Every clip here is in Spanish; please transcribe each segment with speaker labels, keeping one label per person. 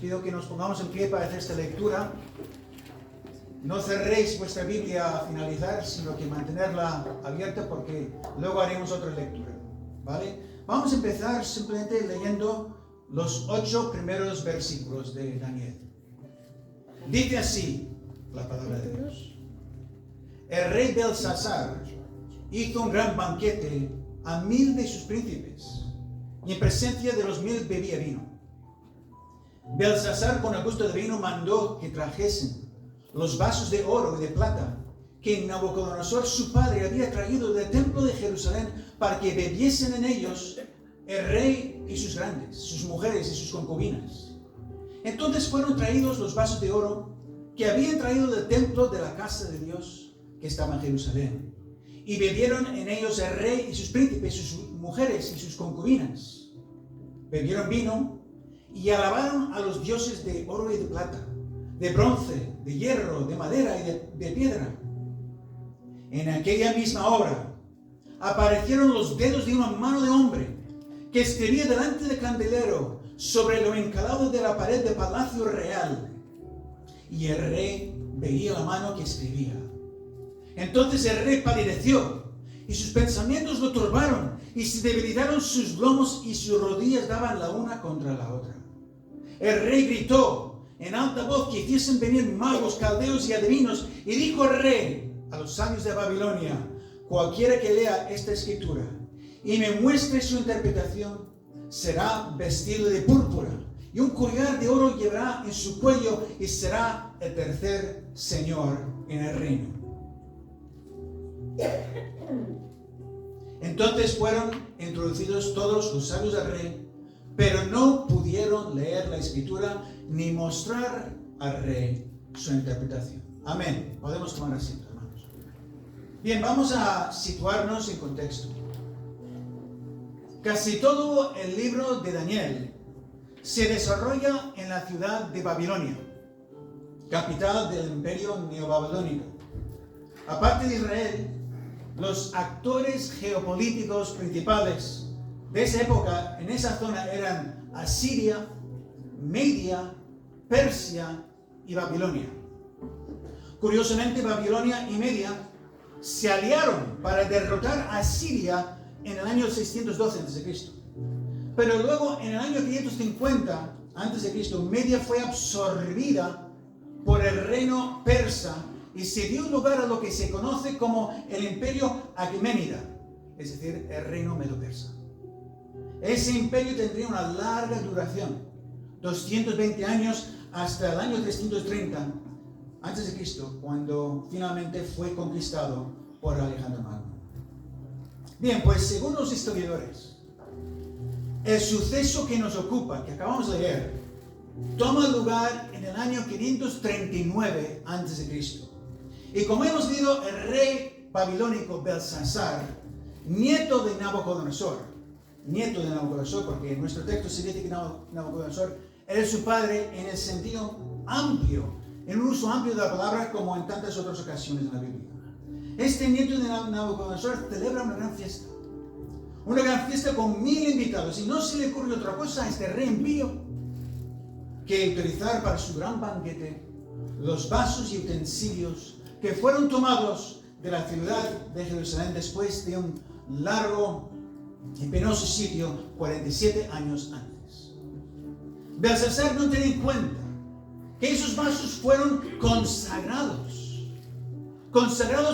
Speaker 1: pido que nos pongamos en pie para hacer esta lectura. No cerréis vuestra Biblia a finalizar, sino que mantenerla abierta porque luego haremos otra lectura, ¿vale? Vamos a empezar simplemente leyendo los 8 primeros versículos de Daniel. Dice así la palabra de Dios. El rey Belsasar hizo un gran banquete a 1000 de sus príncipes, y en presencia de los 1000 bebía vino. Belsasar, con el gusto de vino, mandó que trajesen los vasos de oro y de plata que Nabucodonosor, su padre, había traído del templo de Jerusalén para que bebiesen en ellos el rey y sus grandes, sus mujeres y sus concubinas. Entonces fueron traídos los vasos de oro que habían traído del templo de la casa de Dios que estaba en Jerusalén, y bebieron en ellos el rey y sus príncipes, sus mujeres y sus concubinas. Bebieron vino y alabaron a los dioses de oro y de plata, de bronce, de hierro, de madera y de piedra. En aquella misma hora aparecieron los dedos de una mano de hombre que escribía delante del candelero sobre lo encalado de la pared del palacio real. Y el rey veía la mano que escribía. Entonces el rey palideció y sus pensamientos lo turbaron y se debilitaron sus lomos y sus rodillas daban la una contra la otra. El rey gritó en alta voz que hiciesen venir magos, caldeos y adivinos, y dijo el rey a los sabios de Babilonia: cualquiera que lea esta escritura y me muestre su interpretación será vestido de púrpura, y un collar de oro llevará en su cuello, y será el tercer señor en el reino. Entonces fueron introducidos todos los sabios del rey, pero no pudieron leer la escritura ni mostrar al rey su interpretación. Amén. Podemos tomar asiento, hermanos. Bien, vamos a situarnos en contexto. Casi todo el libro de Daniel se desarrolla en la ciudad de Babilonia, capital del imperio neobabilónico. Aparte de Israel, los actores geopolíticos principales de esa época en esa zona eran Asiria, Media, Persia y Babilonia. Curiosamente, Babilonia y Media se aliaron para derrotar a Asiria en el año 612 a.C. Pero luego, en el año 550 a.C., Media fue absorbida por el reino persa y se dio lugar a lo que se conoce como el imperio Aqueménida, es decir, el reino medo-persa. Ese imperio tendría una larga duración, 220 años hasta el año 330 a.C., cuando finalmente fue conquistado por Alejandro Magno. Bien, pues según los historiadores, el suceso que nos ocupa, que acabamos de leer, toma lugar en el año 539 a.C. Y como hemos leído, el rey babilónico Belsasar, nieto de Nabucodonosor, porque en nuestro texto se dice que Nabucodonosor era su padre en el sentido amplio, en un uso amplio de la palabra, como en tantas otras ocasiones en la Biblia. Este nieto de Nabucodonosor celebra una gran fiesta con 1000 invitados, y no se le ocurre otra cosa a este rey impío que utilizar para su gran banquete los vasos y utensilios que fueron tomados de la ciudad de Jerusalén después de un largo y penoso sitio 47 años antes. Belsasar no tenía en cuenta que esos vasos fueron consagrados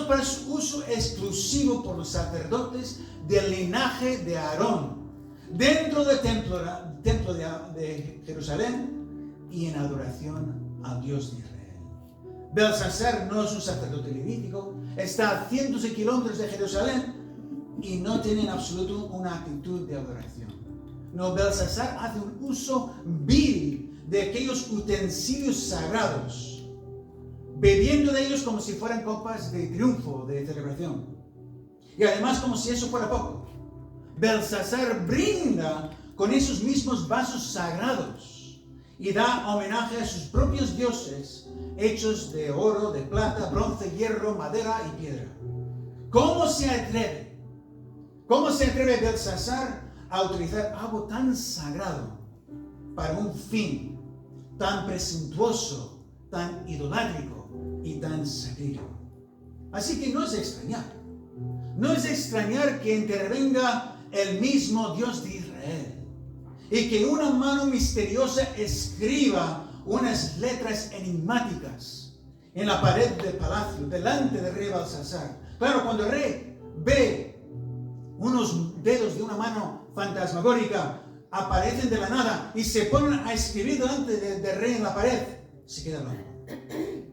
Speaker 1: para su uso exclusivo por los sacerdotes del linaje de Aarón, dentro del templo de Jerusalén y en adoración al Dios de Israel. Belsasar no es un sacerdote levítico, está a cientos de kilómetros de Jerusalén y no tiene en absoluto una actitud de adoración. No, Belsasar hace un uso vil de aquellos utensilios sagrados, bebiendo de ellos como si fueran copas de triunfo, de celebración. Y además, como si eso fuera poco, Belsasar brinda con esos mismos vasos sagrados y da homenaje a sus propios dioses, hechos de oro, de plata, bronce, hierro, madera y piedra. ¿Cómo se atreve Belsasar a utilizar algo tan sagrado para un fin tan presuntuoso, tan idolátrico y tan sacrílego. Así que no es de extrañar. No es de extrañar que intervenga el mismo Dios de Israel y que una mano misteriosa escriba unas letras enigmáticas en la pared del palacio, delante del rey Belsasar. Claro, cuando el rey ve unos dedos de una mano fantasmagórica aparecen de la nada y se ponen a escribir delante del rey en la pared, se queda blanco.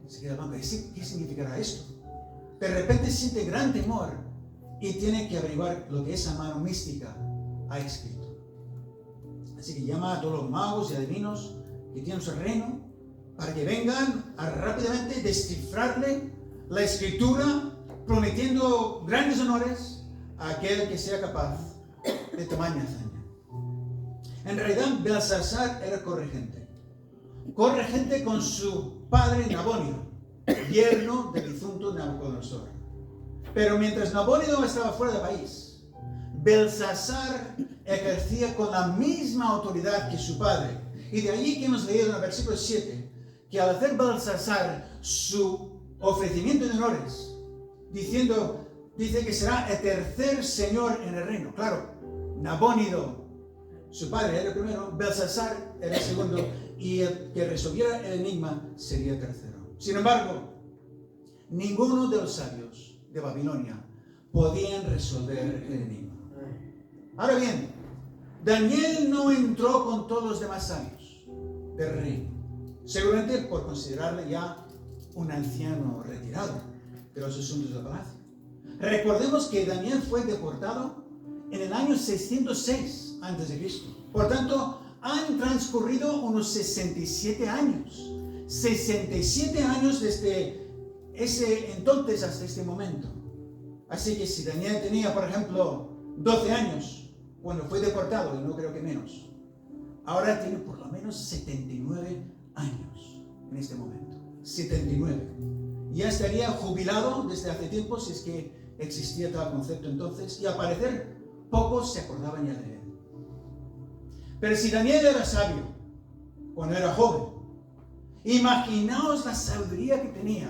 Speaker 1: Se queda blanco. ¿Qué significará esto? De repente siente gran temor y tiene que averiguar lo que esa mano mística ha escrito. Así que llama a todos los magos y adivinos que tienen su reino para que vengan a rápidamente descifrarle la escritura, prometiendo grandes honores a aquel que sea capaz de tamaña hazaña. En realidad, Belsasar era corregente con su padre Nabónido, yerno del difunto Nabucodonosor. Pero mientras Nabónido estaba fuera del país, Belsasar ejercía con la misma autoridad que su padre. Y de allí que hemos leído en el versículo 7, que al hacer Belsasar su ofrecimiento de honores, dice que será el tercer señor en el reino. Claro, Nabónido, su padre, era el primero, Belsasar era el segundo, y el que resolviera el enigma sería el tercero. Sin embargo, ninguno de los sabios de Babilonia podían resolver el enigma. Ahora bien, Daniel no entró con todos los demás sabios del reino, seguramente por considerarle ya un anciano retirado de los asuntos del palacio. Recordemos que Daniel fue deportado en el año 606 a.C. Por tanto, han transcurrido unos 67 años. 67 años desde ese entonces hasta este momento. Así que si Daniel tenía, por ejemplo, 12 años cuando fue deportado, y no creo que menos, ahora tiene por lo menos 79 años en este momento. 79. Ya estaría jubilado desde hace tiempo, si es que existía tal concepto entonces, y al parecer pocos se acordaban ya de él. Pero si Daniel era sabio cuando era joven, imaginaos la sabiduría que tenía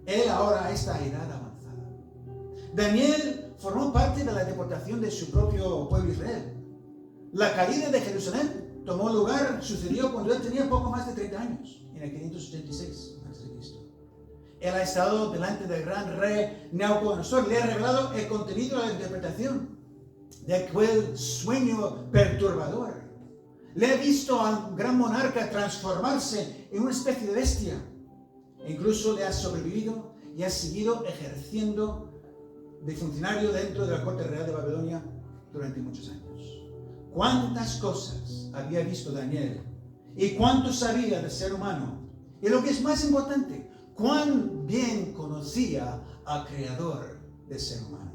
Speaker 1: él ahora a esta edad avanzada. Daniel formó parte de la deportación de su propio pueblo Israel. La caída de Jerusalén sucedió cuando él tenía poco más de 30 años, en el 586 a.C. Él ha estado delante del gran rey Nabucodonosor, le ha revelado el contenido de la interpretación de aquel sueño perturbador. Le ha visto al gran monarca transformarse en una especie de bestia. E incluso le ha sobrevivido y ha seguido ejerciendo de funcionario dentro de la corte real de Babilonia durante muchos años. ¿Cuántas cosas había visto Daniel? ¿Y cuánto sabía del ser humano? Y lo que es más importante, cuán bien conocía al creador del ser humano.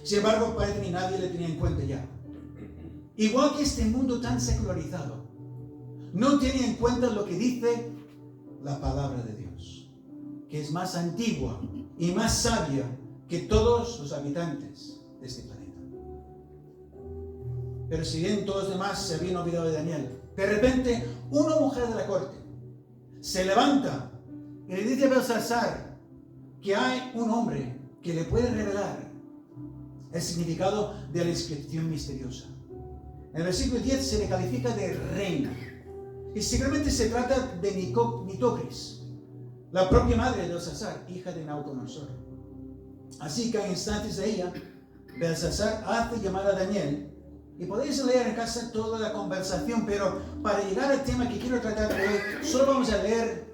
Speaker 1: Sin embargo, parece que nadie le tenía en cuenta ya. Igual que este mundo tan secularizado, no tiene en cuenta lo que dice la palabra de Dios, que es más antigua y más sabia que todos los habitantes de este planeta. Pero si bien todos los demás se habían olvidado de Daniel, de repente una mujer de la corte se levanta y le dice a Belsasar que hay un hombre que le puede revelar el significado de la inscripción misteriosa. En el versículo 10 se le califica de reina. Y seguramente se trata de Nitocris, la propia madre de Belsasar, hija de Nabucodonosor. Así que a instantes de ella, Belsasar hace llamar a Daniel. Y podéis leer en casa toda la conversación, pero para llegar al tema que quiero tratar hoy, solo vamos a leer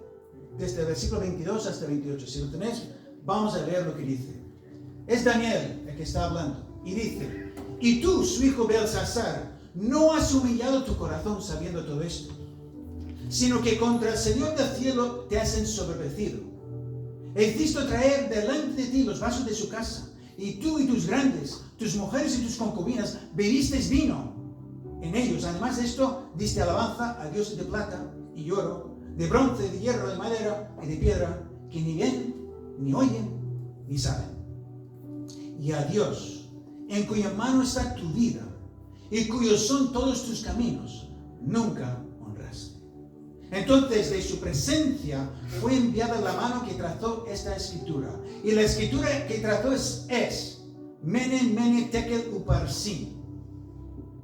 Speaker 1: desde el versículo 22 hasta el 28. Si lo tenéis, vamos a leer lo que dice. Es Daniel el que está hablando. Y dice: y tú, su hijo Belsasar, no has humillado tu corazón sabiendo todo esto, sino que contra el Señor del cielo te has ensoberbecido. Hiciste traer delante de ti los vasos de su casa, y tú y tus grandes, tus mujeres y tus concubinas, bebisteis vino en ellos. Además de esto, diste alabanza a dioses de plata y oro, de bronce, de hierro, de madera y de piedra, que ni ven, ni oyen, ni saben. Y a Dios, en cuya mano está tu vida, y cuyos son todos tus caminos, nunca honraste. Entonces de su presencia fue enviada la mano que trazó esta escritura. Y la escritura que trazó es Mene, Mene, Tekel, Uparsin.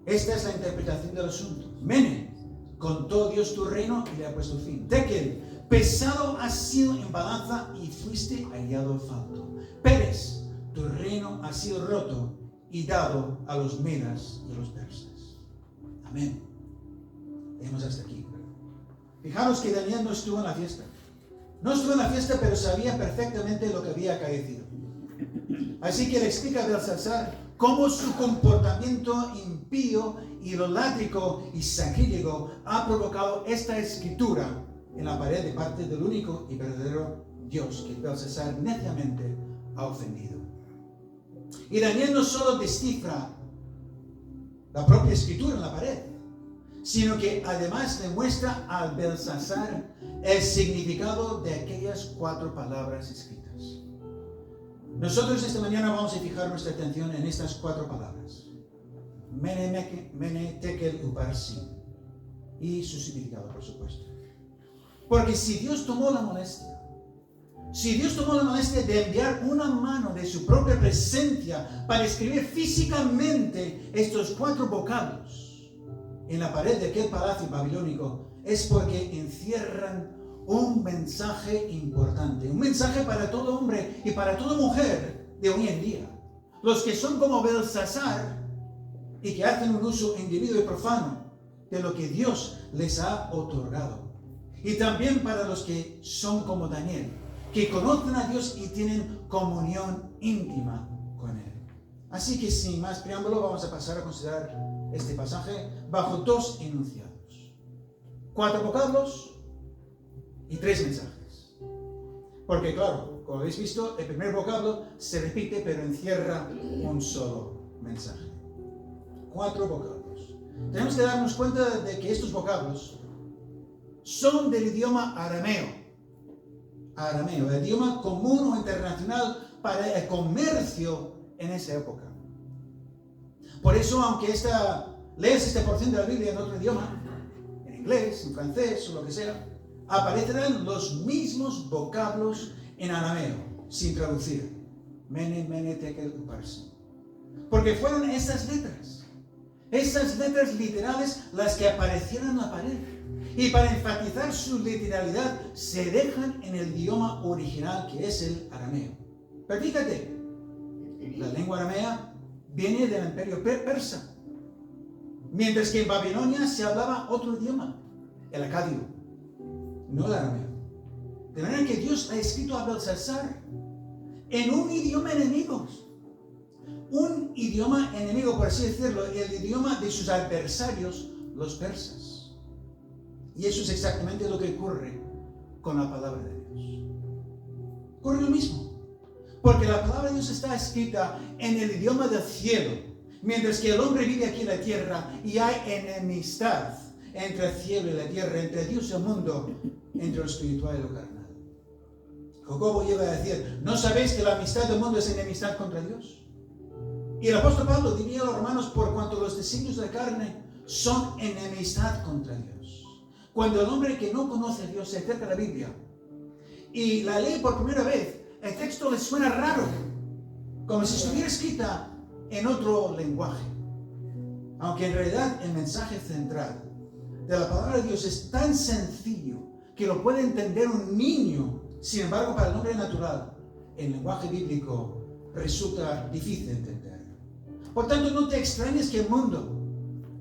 Speaker 1: Esta es la interpretación del asunto. Mene, contó Dios tu reino y le ha puesto fin. Tekel, pesado has sido en balanza y fuiste hallado falto. Peres, tu reino ha sido roto y dado a los medas y a los persas. Amén. Leemos hasta aquí. Fijaros que Daniel no estuvo en la fiesta. No estuvo en la fiesta, pero sabía perfectamente lo que había acaecido. Así que le explica a Belsasar cómo su comportamiento impío, idolátrico y sacrílego ha provocado esta escritura en la pared de parte del único y verdadero Dios que Belsasar neciamente ha ofendido. Y Daniel no solo descifra la propia escritura en la pared, sino que además le muestra a Belsasar el significado de aquellas 4 palabras escritas. Nosotros esta mañana vamos a fijar nuestra atención en estas 4 palabras. Mene, Tekel, Uparsin. Y su significado, por supuesto. Porque si Dios tomó la molestia de enviar una mano de su propia presencia para escribir físicamente estos 4 vocablos en la pared de aquel palacio babilónico, es porque encierran un mensaje importante, un mensaje para todo hombre y para toda mujer de hoy en día. Los que son como Belsasar y que hacen un uso indebido y profano de lo que Dios les ha otorgado. Y también para los que son como Daniel, que conocen a Dios y tienen comunión íntima con Él. Así que sin más preámbulo vamos a pasar a considerar este pasaje bajo 2 enunciados. 4 vocablos y 3 mensajes. Porque claro, como habéis visto, el primer vocablo se repite pero encierra un solo mensaje. 4 vocablos. Tenemos que darnos cuenta de que estos vocablos son del idioma arameo. El idioma común o internacional para el comercio en esa época. Por eso, aunque lees esta porción de la Biblia en otro idioma, en inglés, en francés o lo que sea, aparecerán los mismos vocablos en arameo, sin traducir. Mene, Mene, Tekel, Uparsin. Porque fueron esas letras literales las que aparecieron en la pared. Y para enfatizar su literalidad, se dejan en el idioma original, que es el arameo. Pero fíjate, la lengua aramea viene del imperio persa, mientras que en Babilonia se hablaba otro idioma, el acadio, no el arameo. De manera que Dios ha escrito a Belsasar en un idioma enemigo. Un idioma enemigo, por así decirlo, el idioma de sus adversarios, los persas. Y eso es exactamente lo que ocurre con la palabra de Dios. Ocurre lo mismo. Porque la palabra de Dios está escrita en el idioma del cielo, mientras que el hombre vive aquí en la tierra y hay enemistad entre el cielo y la tierra, entre Dios y el mundo, entre lo espiritual y lo carnal. Jacobo llega a decir, ¿no sabéis que la amistad del mundo es enemistad contra Dios? Y el apóstol Pablo diría a los hermanos, por cuanto los designios de la carne son enemistad contra Dios. Cuando el hombre que no conoce a Dios se acerca a la Biblia y la lee por primera vez, el texto le suena raro, como si estuviera escrita en otro lenguaje. Aunque en realidad el mensaje central de la palabra de Dios es tan sencillo que lo puede entender un niño. Sin embargo, para el hombre natural, el lenguaje bíblico resulta difícil de entender. Por tanto, no te extrañes que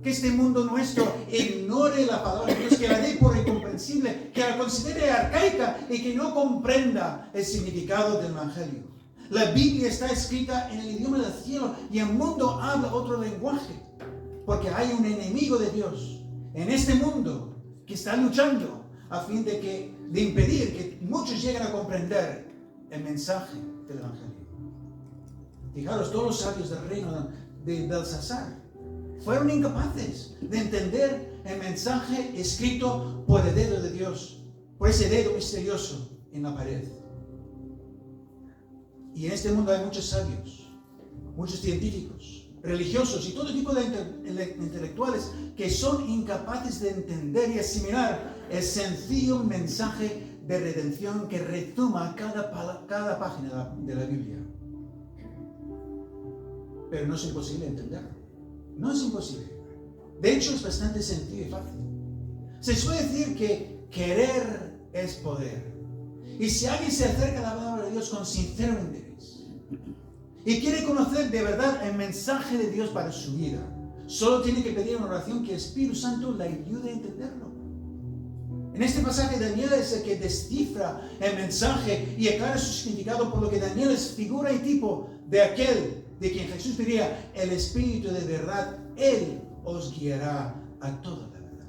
Speaker 1: este mundo nuestro ignore la palabra de Dios, que la dé por incomprensible, que la considere arcaica y que no comprenda el significado del Evangelio. La Biblia está escrita en el idioma del cielo y el mundo habla otro lenguaje, porque hay un enemigo de Dios en este mundo que está luchando a fin de impedir que muchos lleguen a comprender el mensaje del Evangelio. Fijaros, todos los sabios del reino de Belsasar fueron incapaces de entender el mensaje escrito por el dedo de Dios, por ese dedo misterioso en la pared. Y en este mundo hay muchos sabios, muchos científicos, religiosos y todo tipo de intelectuales que son incapaces de entender y asimilar el sencillo mensaje de redención que retoma cada página de la Biblia. Pero no es imposible entenderlo. No es imposible. De hecho, es bastante sencillo y fácil. Se suele decir que querer es poder. Y si alguien se acerca a la palabra de Dios con sincero interés y quiere conocer de verdad el mensaje de Dios para su vida, solo tiene que pedir una oración que el Espíritu Santo le ayude a entenderlo. En este pasaje, Daniel es el que descifra el mensaje y aclara su significado, por lo que Daniel es figura y tipo de aquel de quien Jesús diría: el Espíritu de verdad, Él os guiará a toda la verdad.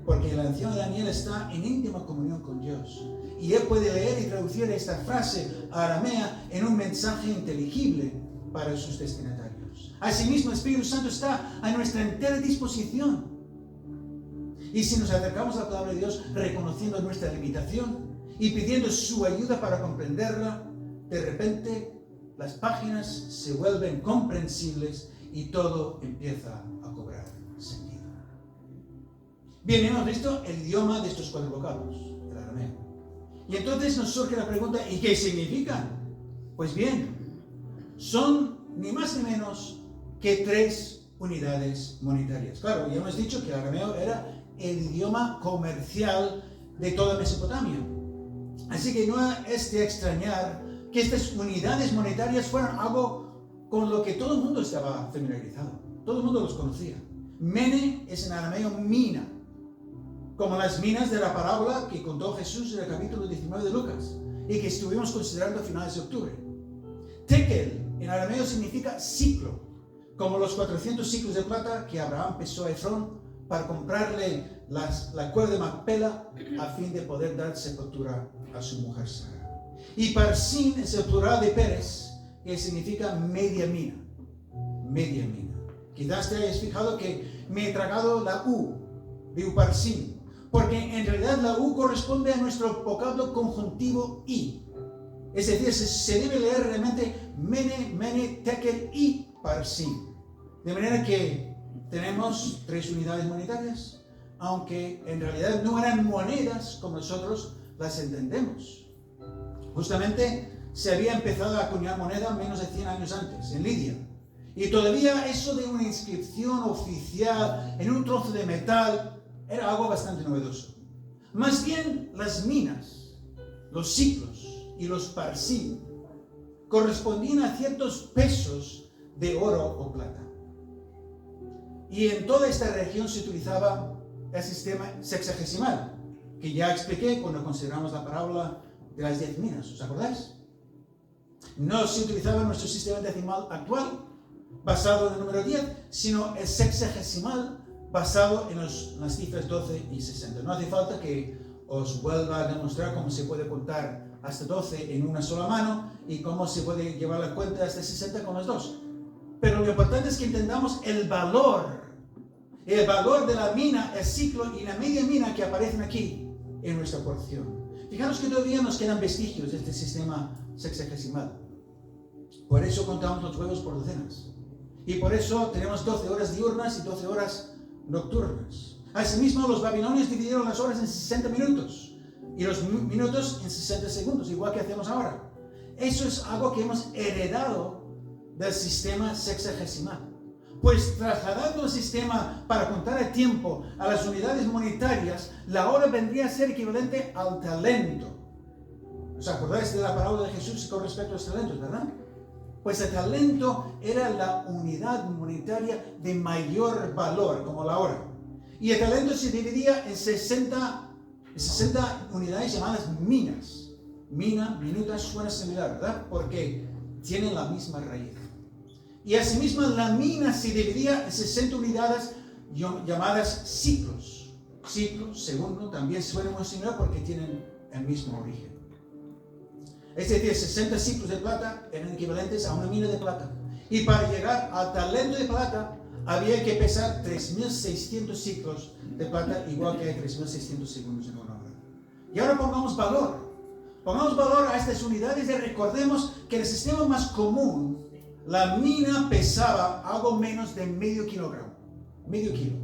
Speaker 1: Porque el anciano Daniel está en íntima comunión con Dios, y él puede leer y traducir esta frase aramea en un mensaje inteligible para sus destinatarios. Asimismo, el Espíritu Santo está a nuestra entera disposición. Y si nos acercamos a la palabra de Dios reconociendo nuestra limitación y pidiendo su ayuda para comprenderla, de repente las páginas se vuelven comprensibles y todo empieza a cobrar sentido. Bien, hemos visto el idioma de estos 4 vocablos, el arameo. Y entonces nos surge la pregunta: ¿y qué significan? Pues bien, son ni más ni menos que 3 unidades monetarias. Claro, ya hemos dicho que el arameo era el idioma comercial de toda Mesopotamia. Así que no es de extrañar que estas unidades monetarias fueran algo con lo que todo el mundo estaba familiarizado. Todo el mundo los conocía. Mene es en arameo mina, como las minas de la parábola que contó Jesús en el capítulo 19 de Lucas y que estuvimos considerando a finales de octubre. Tekel en arameo significa ciclo, como los 400 ciclos de plata que Abraham pesó a Efrón para comprarle la cuerda de Macpela a fin de poder dar sepultura a su mujer Sara. Y Parsin es el plural de Pérez, que significa media mina. Media mina. Quizás te hayas fijado que me he tragado la U de Uparsin, porque en realidad la U corresponde a nuestro vocablo conjuntivo I. Es decir, se debe leer realmente Mene, Mene, Tekel y Parsin. De manera que tenemos 3 unidades monetarias, aunque en realidad no eran monedas como nosotros las entendemos. Justamente se había empezado a acuñar moneda menos de 100 años antes, en Lidia. Y todavía eso de una inscripción oficial en un trozo de metal era algo bastante novedoso. Más bien las minas, los ciclos y los parsim correspondían a ciertos pesos de oro o plata. Y en toda esta región se utilizaba el sistema sexagesimal, que ya expliqué cuando consideramos la parábola de las 10 minas, ¿os acordáis? No se utilizaba nuestro sistema decimal actual, basado en el número 10, sino el sexagesimal, basado en las cifras 12 y 60. No hace falta que os vuelva a demostrar cómo se puede contar hasta 12 en una sola mano y cómo se puede llevar la cuenta hasta 60 con las 2. Pero lo importante es que entendamos el valor de la mina, el ciclo y la media mina que aparecen aquí en nuestra porción. Fijaros que todavía nos quedan vestigios de este sistema sexagesimal. Por eso contamos los huevos por docenas. Y por eso tenemos 12 horas diurnas y 12 horas nocturnas. Asimismo, los babilonios dividieron las horas en 60 minutos y los minutos en 60 segundos, igual que hacemos ahora. Eso es algo que hemos heredado del sistema sexagesimal. Pues trasladando el sistema para contar el tiempo a las unidades monetarias, la hora vendría a ser equivalente al talento. ¿Os acordáis de la parábola de Jesús con respecto a los talentos, verdad? Pues el talento era la unidad monetaria de mayor valor, como la hora. Y el talento se dividía en 60 unidades llamadas minas. Mina, minuta, suena similar, ¿verdad? Porque tienen la misma raíz. Y asimismo la mina se dividía en 60 unidades llamadas ciclos. Ciclo, segundo, también suena muy similar porque tienen el mismo origen. Es decir, 60 ciclos de plata eran equivalentes a una mina de plata. Y para llegar al talento de plata había que pesar 3.600 ciclos de plata, igual que hay 3.600 segundos en una hora. Y ahora pongamos valor. Pongamos valor a estas unidades y recordemos que en el sistema más común, la mina pesaba algo menos de medio kilogramo. Medio kilo.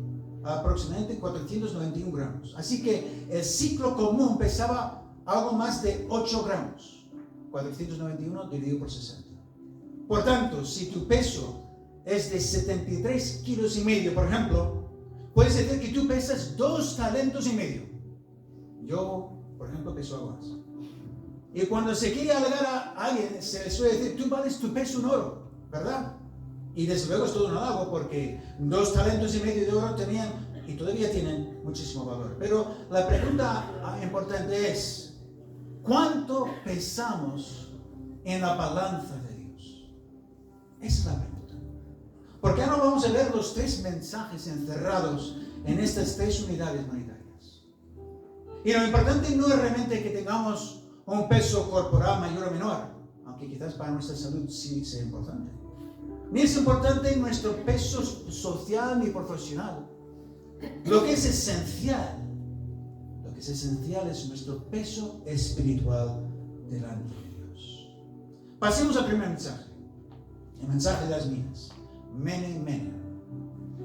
Speaker 1: aproximadamente 491 gramos. Así que el ciclo común pesaba algo más de 8 gramos. 491 dividido por 60. Por tanto, si tu peso es de 73 kilos y medio, por ejemplo, puedes decir que tú pesas 2 talentos y medio. Yo, por ejemplo, peso algo más. Y cuando se quiere halagar a alguien, se le suele decir, tú vales tu peso en oro, ¿verdad? Y desde luego es todo un halago porque 2 talentos y medio de oro tenían y todavía tienen muchísimo valor. Pero la pregunta importante es, ¿cuánto pesamos en la balanza de Dios? Esa es la pregunta. Porque ahora vamos a ver los 3 mensajes encerrados en estas 3 unidades monetarias. Y lo importante no es realmente que tengamos un peso corporal mayor o menor, aunque quizás para nuestra salud sí sea importante. Ni es importante nuestro peso social ni profesional. Lo que es esencial es nuestro peso espiritual delante de Dios. Pasemos al primer mensaje, el mensaje de las minas. Mene, mene.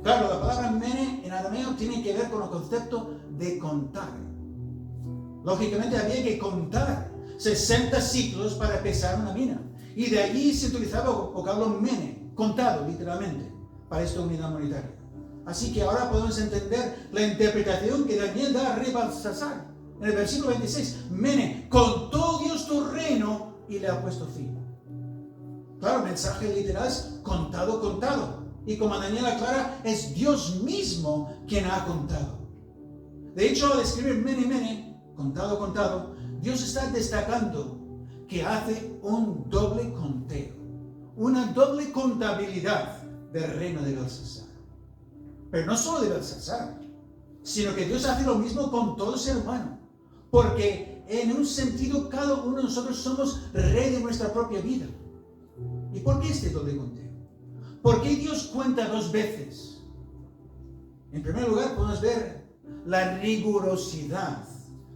Speaker 1: Claro, la palabra mene en arameo tiene que ver con el concepto de contar. Lógicamente había que contar 60 ciclos para pesar una mina. Y de allí se utilizaba el vocablo mene, contado literalmente, para esta unidad monetaria. Así que ahora podemos entender la interpretación que Daniel da a rey Belsasar. En el versículo 26, mene, contó Dios tu reino y le ha puesto fin. Claro, el mensaje literal es contado, contado. Y como Daniel aclara, es Dios mismo quien ha contado. De hecho, al escribir mene, mene, contado, contado, Dios está destacando que hace un doble conteo, una doble contabilidad del reino de Belsasar. Pero no solo de Belsasar, sino que Dios hace lo mismo con todo ser humano. Porque en un sentido cada uno de nosotros somos rey de nuestra propia vida. ¿Y por qué este doble conteo? ¿Por qué Dios cuenta 2 veces? En primer lugar, podemos ver la rigurosidad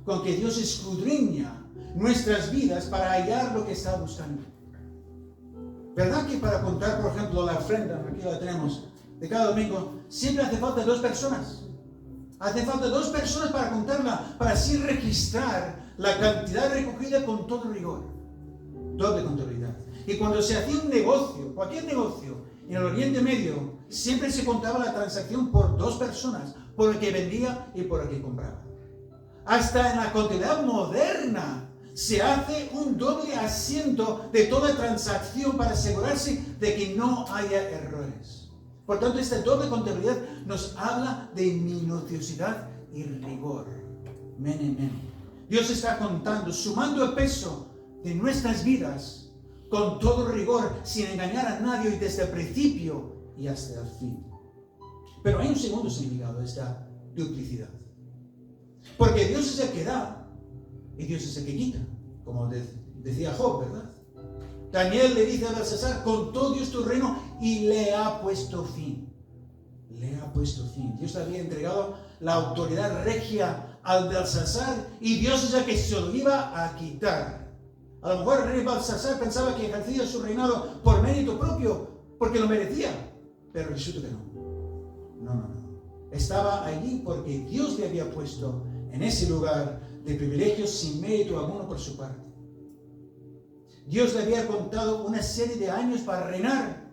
Speaker 1: con que Dios escudriña nuestras vidas para hallar lo que está buscando. ¿Verdad que para contar, por ejemplo, la ofrenda, aquí la tenemos, de cada domingo, siempre hace falta 2 personas? Hace falta 2 personas para contarla, para así registrar la cantidad recogida con todo rigor. Doble contabilidad. Y cuando se hacía un negocio, cualquier negocio, en el Oriente Medio, siempre se contaba la transacción por 2 personas, por el que vendía y por el que compraba. Hasta en la contabilidad moderna se hace un doble asiento de toda transacción para asegurarse de que no haya errores. Por tanto, esta doble contabilidad nos habla de minuciosidad y rigor. Mene, mene. Dios está contando, sumando el peso de nuestras vidas con todo rigor, sin engañar a nadie desde el principio y hasta el fin. Pero hay un segundo significado de esta duplicidad. Porque Dios es el que da y Dios es el que quita, como decía Job, ¿verdad? Daniel le dice a Belsasar, contó Dios tu reino y le ha puesto fin. Le ha puesto fin. Dios le había entregado la autoridad regia al Belsasar y Dios es el que se lo iba a quitar. A lo mejor el rey Belsasar pensaba que ejercía su reinado por mérito propio, porque lo merecía, pero resulta que no. No. Estaba allí porque Dios le había puesto en ese lugar de privilegios sin mérito alguno por su parte. Dios le había contado una serie de años para reinar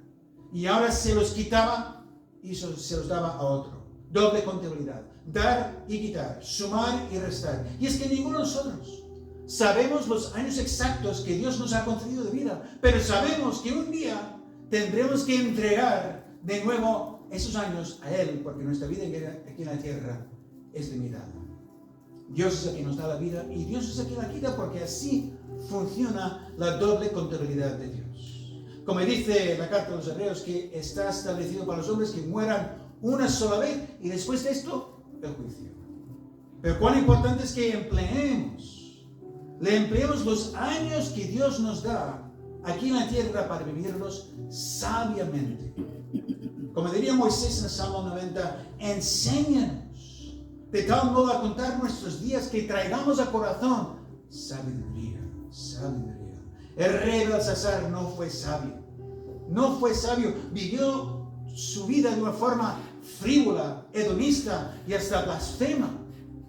Speaker 1: y ahora se los quitaba y se los daba a otro. Doble contabilidad, dar y quitar, sumar y restar. Y es que ninguno de nosotros sabemos los años exactos que Dios nos ha concedido de vida, pero sabemos que un día tendremos que entregar de nuevo esos años a Él, porque nuestra vida aquí en la tierra es limitada. Dios es el que nos da la vida y Dios es el que la quita, porque así funciona la doble contabilidad de Dios. Como dice la carta de los Hebreos, que está establecido para los hombres que mueran una sola vez y después de esto el juicio. Pero cuán importante es que le empleemos los años que Dios nos da aquí en la tierra para vivirlos sabiamente. Como diría Moisés en el Salmo 90, enséñanos de tal modo a contar nuestros días que traigamos a corazón sabiduría. El rey Belsasar no fue sabio, vivió su vida de una forma frívola, hedonista y hasta blasfema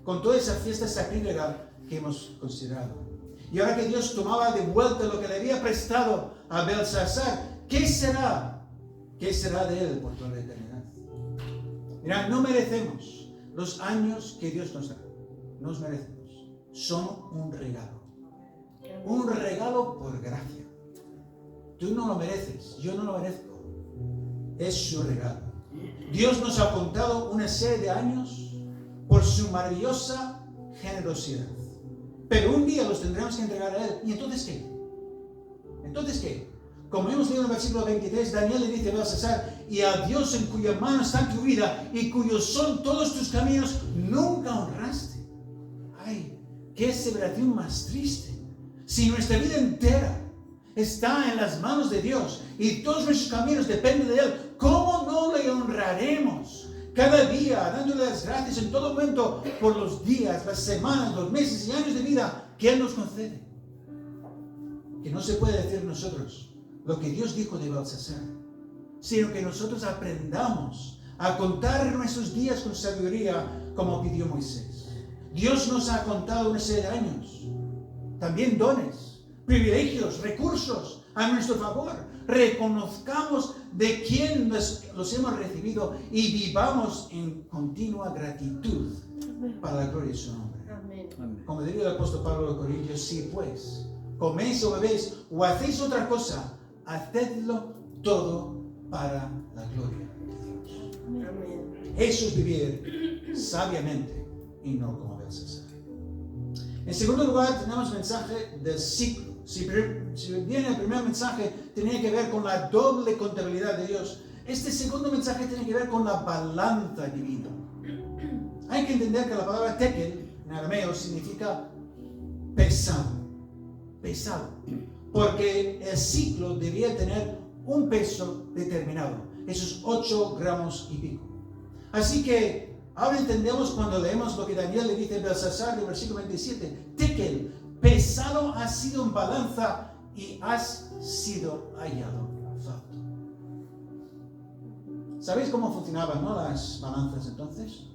Speaker 1: con toda esa fiesta sacrílega que hemos considerado. Y ahora que Dios tomaba de vuelta lo que le había prestado a Belsasar, ¿qué será? ¿Qué será de él por toda la eternidad? Mirad, no merecemos los años que Dios nos da. No los merecemos. Son un regalo. Un regalo por gracia. Tú no lo mereces, yo no lo merezco. Es su regalo. Dios nos ha contado una serie de años por su maravillosa generosidad. Pero un día los tendremos que entregar a Él. ¿Y entonces qué? ¿Entonces qué? Como hemos leído en el versículo 23, Daniel le dice a Belsasar: y a Dios en cuya mano está tu vida y cuyos son todos tus caminos, nunca honraste. ¡Ay! ¡Qué celebración más triste! Si nuestra vida entera está en las manos de Dios y todos nuestros caminos dependen de Él, ¿cómo no le honraremos cada día, dándole las gracias en todo momento por los días, las semanas, los meses y años de vida que Él nos concede? Que no se puede decir nosotros lo que Dios dijo de Belsasar, sino que nosotros aprendamos a contar nuestros días con sabiduría, como pidió Moisés. Dios nos ha contado una serie de años, también dones, privilegios, recursos a nuestro favor. Reconozcamos de quién los hemos recibido y vivamos en continua gratitud para la gloria de su nombre.
Speaker 2: Amén.
Speaker 1: Como diría el apóstol Pablo a los Corintios: si pues coméis o bebéis o hacéis otra cosa, hacedlo todo para la gloria de Dios.
Speaker 2: Amén.
Speaker 1: Eso es vivir sabiamente y no como Belsasar. En segundo lugar, tenemos mensaje del ciclo. Si bien el primer mensaje tenía que ver con la doble contabilidad de Dios, este segundo mensaje tiene que ver con la balanza divina. Hay que entender que la palabra tekel en arameo significa pesado. Pesado. Porque el ciclo debía tener un peso determinado, esos 8 gramos y pico. Así que ahora entendemos cuando leemos lo que Daniel le dice a Belsasar en el versículo 27. Tekel, pesado has sido en balanza y has sido hallado falto. ¿Sabéis cómo funcionaban, no, las balanzas entonces?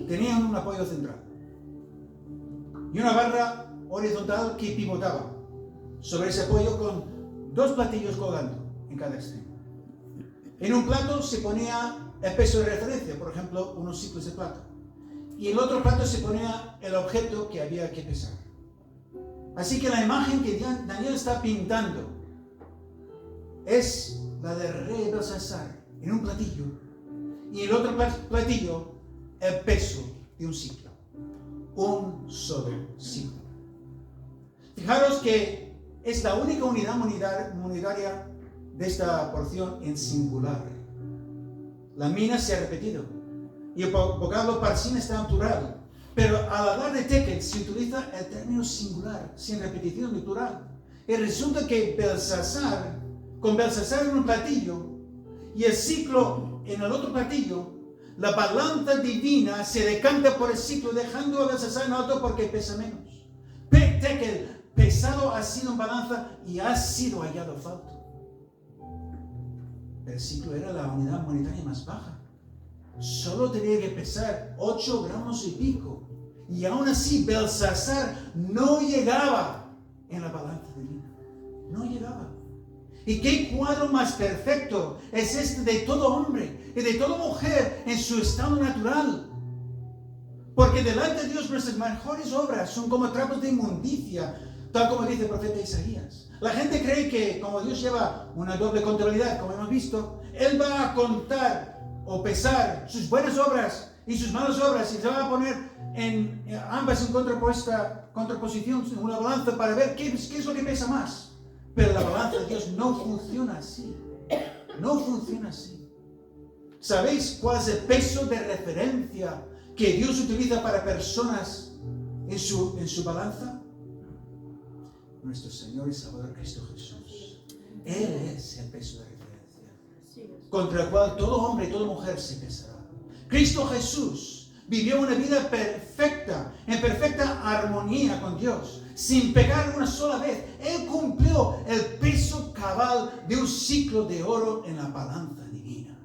Speaker 1: Tenían un apoyo central y una barra horizontal que pivotaba sobre ese apoyo con 2 platillos colgando en cada extremo. En un plato se ponía el peso de referencia, por ejemplo, unos ciclos de plata. Y en el otro plato se ponía el objeto que había que pesar. Así que la imagen que Daniel está pintando es la del rey Belsasar en un platillo, y en el otro platillo el peso de un ciclo. Un solo ciclo. Fijaros que es la única unidad monetaria de esta porción en singular. La mina se ha repetido y el vocablo parsin está en plural, pero al hablar de tekel se utiliza el término singular, sin repetición de plural. Y resulta que con Belsasar en un platillo y el ciclo en el otro platillo, la balanza divina se decanta por el ciclo, dejando a Belsasar en alto porque pesa menos. Tekel, pesado ha sido en balanza y ha sido hallado falto. El ciclo era la unidad monetaria más baja. Solo tenía que pesar 8 gramos y pico. Y aún así Belsasar no llegaba en la balanza divina. No llegaba. ¿Y qué cuadro más perfecto es este de todo hombre y de toda mujer en su estado natural? Porque delante de Dios nuestras mejores obras son como trapos de inmundicia, tal como dice el profeta Isaías. La gente cree que como Dios lleva una doble contabilidad, como hemos visto, Él va a contar o pesar sus buenas obras y sus malas obras y se va a poner en ambas en contraposición, en una balanza para ver qué es lo que pesa más. Pero la balanza de Dios no funciona así. No funciona así. ¿Sabéis cuál es el peso de referencia que Dios utiliza para personas en su balanza? Nuestro Señor y Salvador Cristo Jesús. Él es el peso de referencia, contra el cual todo hombre y toda mujer se pesará. Cristo Jesús vivió una vida perfecta, en perfecta armonía con Dios, sin pecar una sola vez. Él cumplió el peso cabal de un ciclo de oro en la balanza divina.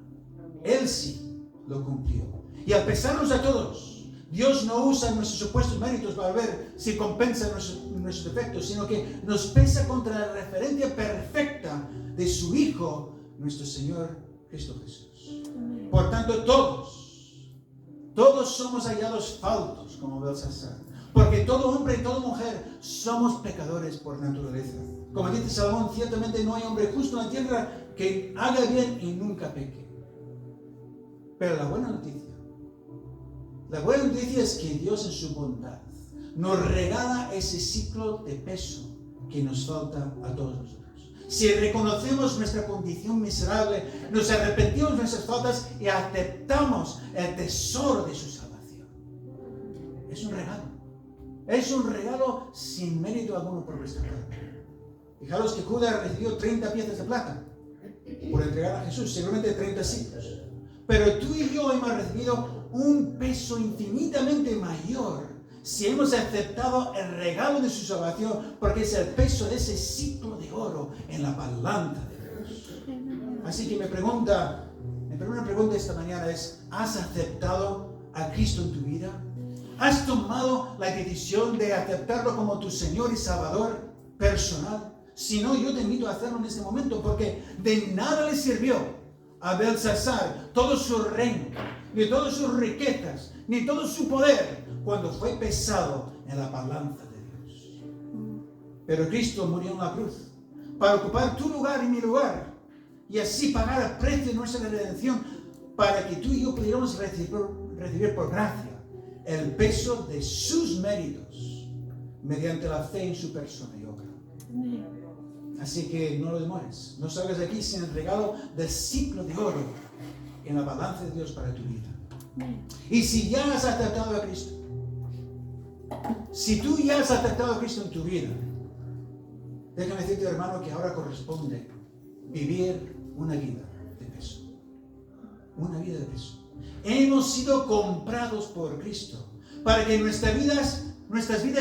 Speaker 1: Él sí lo cumplió. Y al pesarnos a todos, Dios no usa nuestros supuestos méritos para ver si compensa nuestros defectos, sino que nos pesa contra la referencia perfecta de su Hijo, nuestro Señor Cristo Jesús. Por tanto, todos somos hallados faltos, como Belsasar, porque todo hombre y toda mujer somos pecadores por naturaleza. Como dice Salomón, ciertamente no hay hombre justo en la tierra que haga bien y nunca peque. Pero la buena noticia es que Dios en su bondad nos regala ese ciclo de peso que nos falta a todos nosotros. Si reconocemos nuestra condición miserable, nos arrepentimos de nuestras faltas y aceptamos el tesoro de su salvación. Es un regalo. Es un regalo sin mérito alguno por nuestra parte. Fijaros que Judas recibió 30 piezas de plata por entregar a Jesús, seguramente 30 siglos. Pero tú y yo hemos recibido un peso infinitamente mayor si hemos aceptado el regalo de su salvación, porque es el peso de ese ciclo de oro en la balanza de Dios. Así que mi primera pregunta esta mañana es: ¿has aceptado a Cristo en tu vida? ¿Has tomado la decisión de aceptarlo como tu Señor y Salvador personal? Si no, yo te invito a hacerlo en este momento, porque de nada le sirvió a Belsasar todo su reino, ni todas sus riquezas, ni todo su poder, cuando fue pesado en la balanza de Dios. Pero Cristo murió en la cruz para ocupar tu lugar y mi lugar, y así pagar el precio de nuestra redención, para que tú y yo pudiéramos recibir por gracia el peso de sus méritos mediante la fe en su persona y obra. Así que no lo demores, no salgas de aquí sin el regalo del ciclo de oro en la balanza de Dios para tu vida. Y si ya has aceptado a Cristo, si tú ya has aceptado a Cristo en tu vida, déjame decirte, hermano, que ahora corresponde vivir una vida de peso. Una vida de peso. Hemos sido comprados por Cristo para que nuestras vidas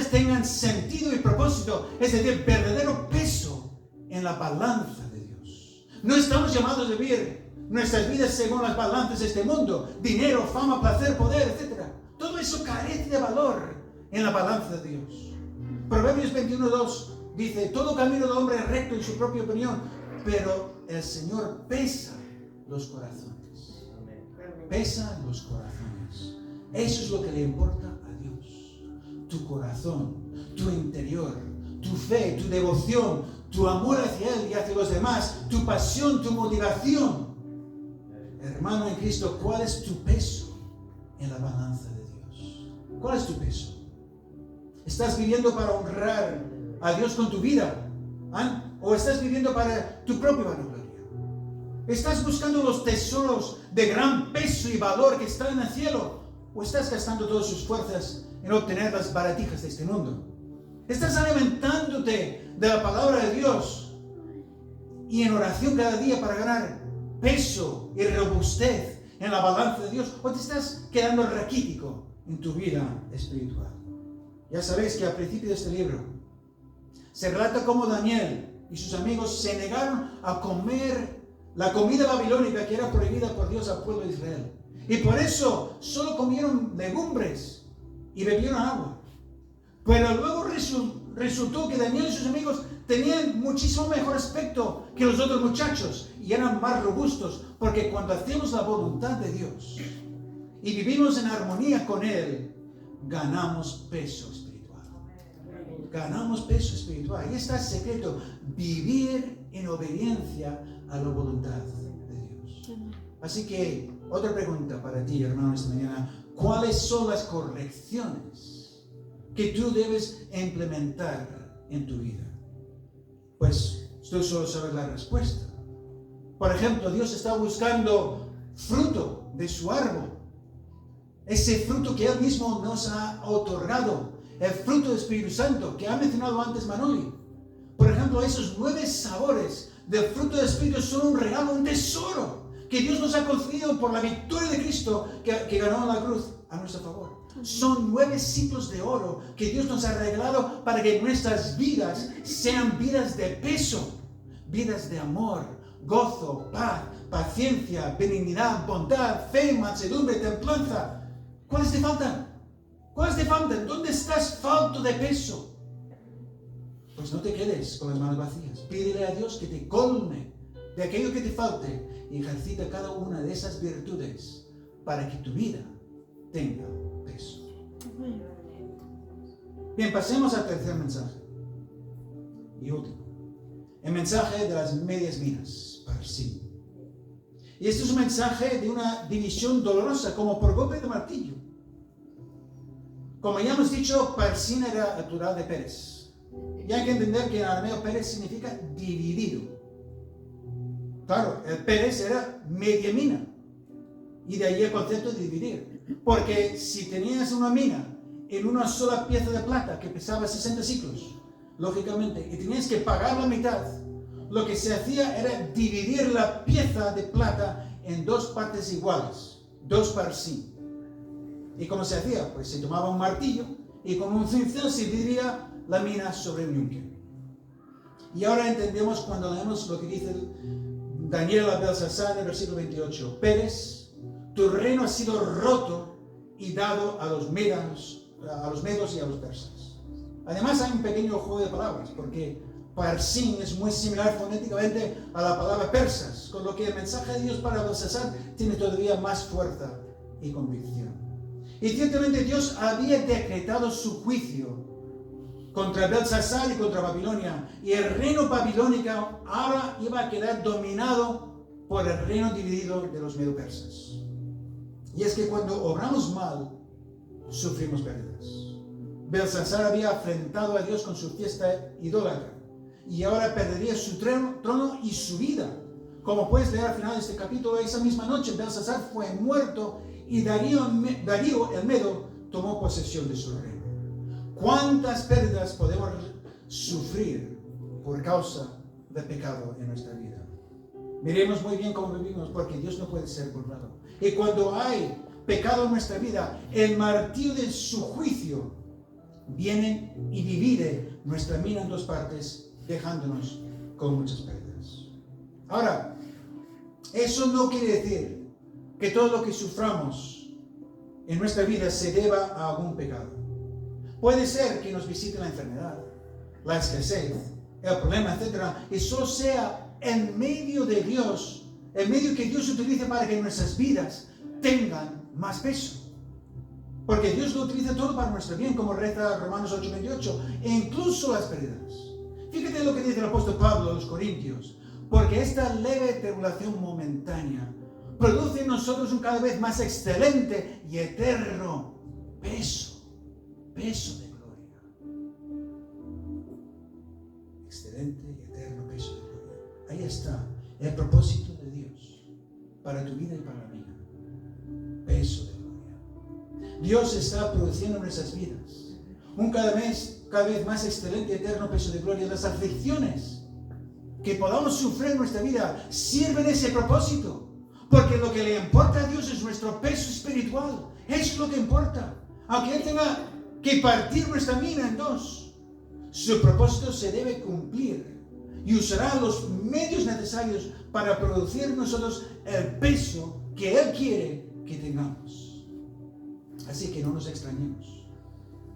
Speaker 1: tengan sentido y propósito, es decir, verdadero peso en la balanza de Dios. No estamos llamados a vivir nuestras vidas según las balanzas de este mundo: dinero, fama, placer, poder, etc. Todo eso carece de valor en la balanza de Dios. Proverbios 21:2 dice: todo camino del hombre es recto en su propia opinión, pero el Señor pesa los corazones. Pesa los corazones. Eso es lo que le importa a Dios. Tu corazón, tu interior, tu fe, tu devoción, tu amor hacia Él y hacia los demás, tu pasión, tu motivación. Hermano en Cristo, ¿cuál es tu peso en la balanza de Dios? ¿Cuál es tu peso? ¿Estás viviendo para honrar a Dios con tu vida? ¿O estás viviendo para tu propia vanagloria? ¿Estás buscando los tesoros de gran peso y valor que están en el cielo? ¿O estás gastando todas sus fuerzas en obtener las baratijas de este mundo? ¿Estás alimentándote de la palabra de Dios y en oración cada día para ganar peso y robustez en la balanza de Dios? ¿O te estás quedando raquítico en tu vida espiritual? Ya sabéis que al principio de este libro se relata cómo Daniel y sus amigos se negaron a comer la comida babilónica que era prohibida por Dios al pueblo de Israel. Y por eso solo comieron legumbres y bebieron agua. Pero luego resultó que Daniel y sus amigos tenían muchísimo mejor aspecto que los otros muchachos y eran más robustos, porque cuando hacemos la voluntad de Dios y vivimos en armonía con Él, ganamos peso espiritual. Ganamos peso espiritual. Ahí está el secreto: vivir en obediencia a la voluntad de Dios. Así que, otra pregunta para ti, hermano, esta mañana: ¿cuáles son las correcciones que tú debes implementar en tu vida? Pues tú solo sabes la respuesta. Por ejemplo, Dios está buscando fruto de su árbol. Ese fruto que Él mismo nos ha otorgado, el fruto del Espíritu Santo que ha mencionado antes Manoli. Por ejemplo, esos 9 sabores del fruto del Espíritu son un regalo, un tesoro que Dios nos ha concedido por la victoria de Cristo que ganó en la cruz a nuestro favor. Son 9 ciclos de oro que Dios nos ha regalado para que nuestras vidas sean vidas de peso, vidas de amor, gozo, paz, paciencia, benignidad, bondad, fe, mansedumbre, templanza. ¿Cuáles te faltan? ¿Cuáles te faltan? ¿Dónde estás falto de peso? Pues no te quedes con las manos vacías. Pídele a Dios que te colme de aquello que te falte y ejercita cada una de esas virtudes para que tu vida tenga peso. Bien, pasemos al tercer mensaje y último. El mensaje de las medias minas, Parsin. Y este es un mensaje de una división dolorosa, como por golpe de martillo. Como ya hemos dicho, Parsin era natural de Pérez. Y hay que entender que en arameo Pérez significa dividido. Claro, el Pérez era media mina. Y de ahí el concepto de dividir. Porque si tenías una mina en una sola pieza de plata que pesaba 60 ciclos, lógicamente, y tenías que pagar la mitad, lo que se hacía era dividir la pieza de plata en dos partes iguales, dos parsin. ¿Y cómo se hacía? Pues se tomaba un martillo y con un cincel se dividía la mina sobre un yunque. Y ahora entendemos cuando leemos lo que dice Daniel a Belsasar en el versículo 28. Pérez, tu reino ha sido roto y dado a los medos y a los persas. Además hay un pequeño juego de palabras, porque Parsin es muy similar fonéticamente a la palabra persas, con lo que el mensaje de Dios para Belsasar tiene todavía más fuerza y convicción. Y ciertamente Dios había decretado su juicio contra Belsasar y contra Babilonia, y el reino babilónico ahora iba a quedar dominado por el reino dividido de los medo-persas. Y es que cuando obramos mal, sufrimos pérdidas. Belsasar había afrentado a Dios con su fiesta idólatra, y ahora perdería su trono y su vida. Como puedes leer al final de este capítulo, esa misma noche Belsasar fue muerto y Darío el Medo tomó posesión de su reino. ¿Cuántas pérdidas podemos sufrir por causa del pecado en nuestra vida? Miremos muy bien cómo vivimos, porque Dios no puede ser burlado. Y cuando hay pecado en nuestra vida, el martillo de su juicio viene y divide nuestra mina en dos partes, dejándonos con muchas pérdidas. Ahora, eso no quiere decir que todo lo que suframos en nuestra vida se deba a algún pecado. Puede ser que nos visite la enfermedad, la escasez, el problema, etc. Y solo sea en medio de Dios, en medio que Dios utilice para que nuestras vidas tengan más peso. Porque Dios lo utiliza todo para nuestro bien, como reza Romanos 8:28, e incluso las pérdidas. Fíjate lo que dice el apóstol Pablo a los Corintios. Porque esta leve tribulación momentánea produce en nosotros un cada vez más excelente y eterno peso de gloria. Excelente y eterno peso de gloria. Ahí está el propósito de Dios para tu vida y para la mía. Peso de gloria. Dios está produciendo en nuestras vidas un cada vez más excelente y eterno peso de gloria. Las aflicciones que podamos sufrir en nuestra vida sirven ese propósito, porque lo que le importa a Dios es nuestro peso espiritual. Eso es lo que importa. Aunque Él tenga que partir nuestra mina en dos, su propósito se debe cumplir y usará los medios necesarios para producir en nosotros el peso que Él quiere que tengamos. Así que no nos extrañemos.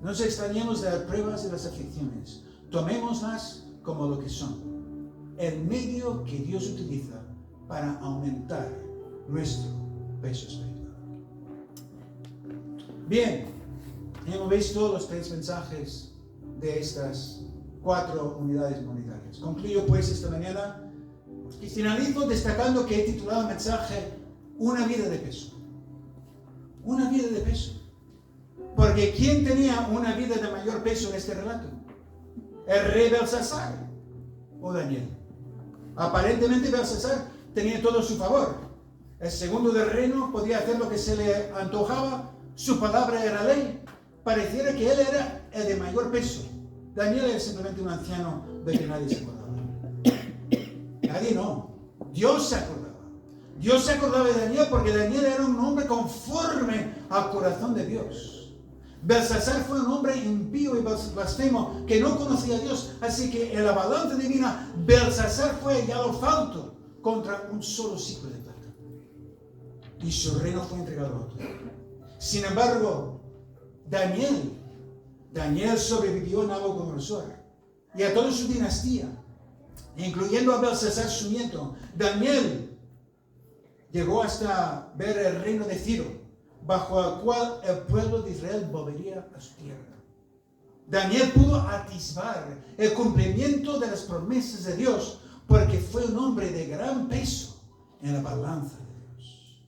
Speaker 1: No nos extrañemos de las pruebas y las aflicciones. Tomémoslas como lo que son. El medio que Dios utiliza para aumentar nuestro peso espiritual. Bien, hemos visto los 3 mensajes de estas 4 unidades monetarias. Concluyo pues esta mañana y finalizo destacando que he titulado el mensaje Una vida de peso. Una vida de peso. Porque ¿quién tenía una vida de mayor peso en este relato? ¿El rey Belsasar o Daniel? Aparentemente Belsasar tenía todo a su favor. El segundo del reino podía hacer lo que se le antojaba, su palabra era ley. Pareciera que él era el de mayor peso. Daniel era simplemente un anciano de que nadie se acordaba. Nadie no. Dios se acordaba. Dios se acordaba de Daniel porque Daniel era un hombre conforme al corazón de Dios. Belsasar fue un hombre impío y blasfemo que no conocía a Dios, así que en la balanza divina Belsasar fue hallado falto contra un solo ciclo de plata. Y su reino fue entregado a otro. Sin embargo, Daniel sobrevivió a Nabucodonosor y a toda su dinastía, incluyendo a Belsasar, su nieto. Daniel llegó hasta ver el reino de Ciro, bajo el cual el pueblo de Israel volvería a su tierra. Daniel pudo atisbar el cumplimiento de las promesas de Dios porque fue un hombre de gran peso en la balanza de Dios.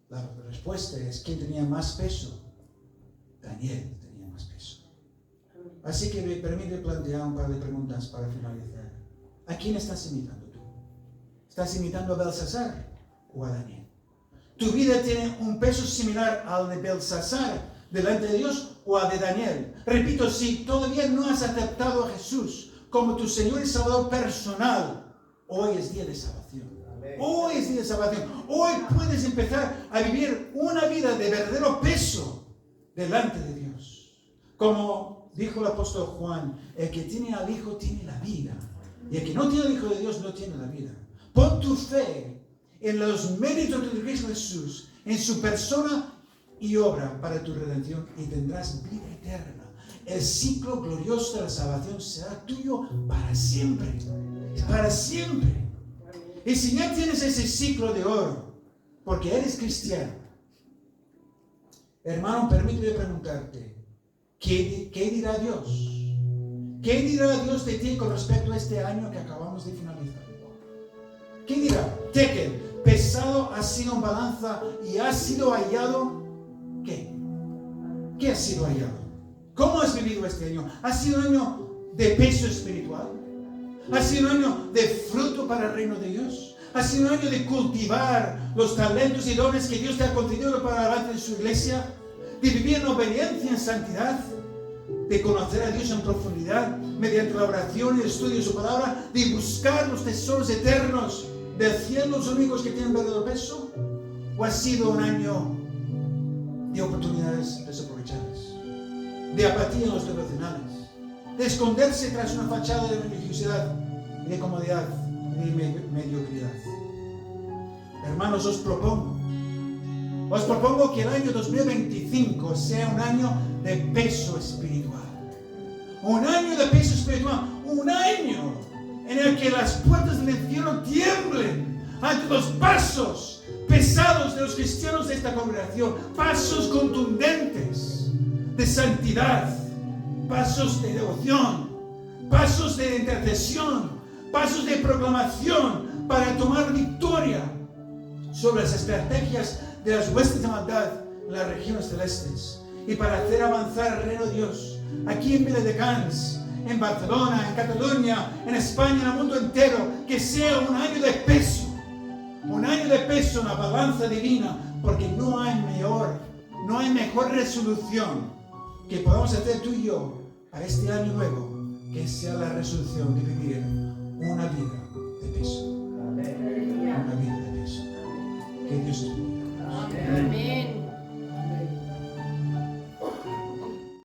Speaker 1: La respuesta es: ¿quién tenía más peso? Daniel tenía más peso. Así que me permite plantear un par de preguntas para finalizar. ¿A quién estás imitando tú? ¿Estás imitando a Belsasar o a Daniel? ¿Tu vida tiene un peso similar al de Belsasar delante de Dios o al de Daniel? Repito, si todavía no has aceptado a Jesús como tu Señor y Salvador personal, hoy es día de salvación. Hoy es día de salvación. Hoy puedes empezar a vivir una vida de verdadero peso delante de Dios. Como dijo el apóstol Juan, el que tiene al Hijo tiene la vida. Y el que no tiene al Hijo de Dios no tiene la vida. Pon tu fe en los méritos de Cristo Jesús, en su persona y obra para tu redención, y tendrás vida eterna. El ciclo glorioso de la salvación será tuyo para siempre. Para siempre. Y si ya tienes ese ciclo de oro, porque eres cristiano, hermano, permíteme preguntarte, ¿qué dirá Dios? ¿Qué dirá Dios de ti con respecto a este año que acabamos de finalizar? ¿Qué dirá? Tekel, pesado ha sido en balanza y ha sido hallado. ¿Qué? ¿Qué ha sido hallado? ¿Cómo has vivido este año? ¿Ha sido un año de peso espiritual? ¿Ha sido un año de fruto para el reino de Dios? ¿Ha sido un año de cultivar los talentos y dones que Dios te ha concedido para delante de su iglesia? ¿De vivir en obediencia, en santidad? ¿De conocer a Dios en profundidad mediante la oración y el estudio de su palabra? ¿De buscar los tesoros eternos del cielo, los únicos que tienen verdadero peso? ¿O ha sido un año de oportunidades desaprovechadas? ¿De apatía en los devocionales? ¿De esconderse tras una fachada de religiosidad y de comodidad y de mediocridad? Hermanos, os propongo que el año 2025 sea un año de peso espiritual. Un año de peso espiritual. Un año en el que las puertas del infierno tiemblen ante los pasos pesados de los cristianos de esta congregación. Pasos contundentes de santidad. Pasos de devoción. Pasos de intercesión. Pasos de proclamación para tomar victoria sobre las estrategias de las huestes de maldad en las regiones celestes y para hacer avanzar el reino de Dios aquí en Viladecans, en Barcelona, en Cataluña, en España, en el mundo entero. Que sea un año de peso en la balanza divina, porque no hay mejor resolución que podamos hacer tú y yo a este año nuevo, que sea la resolución de vivir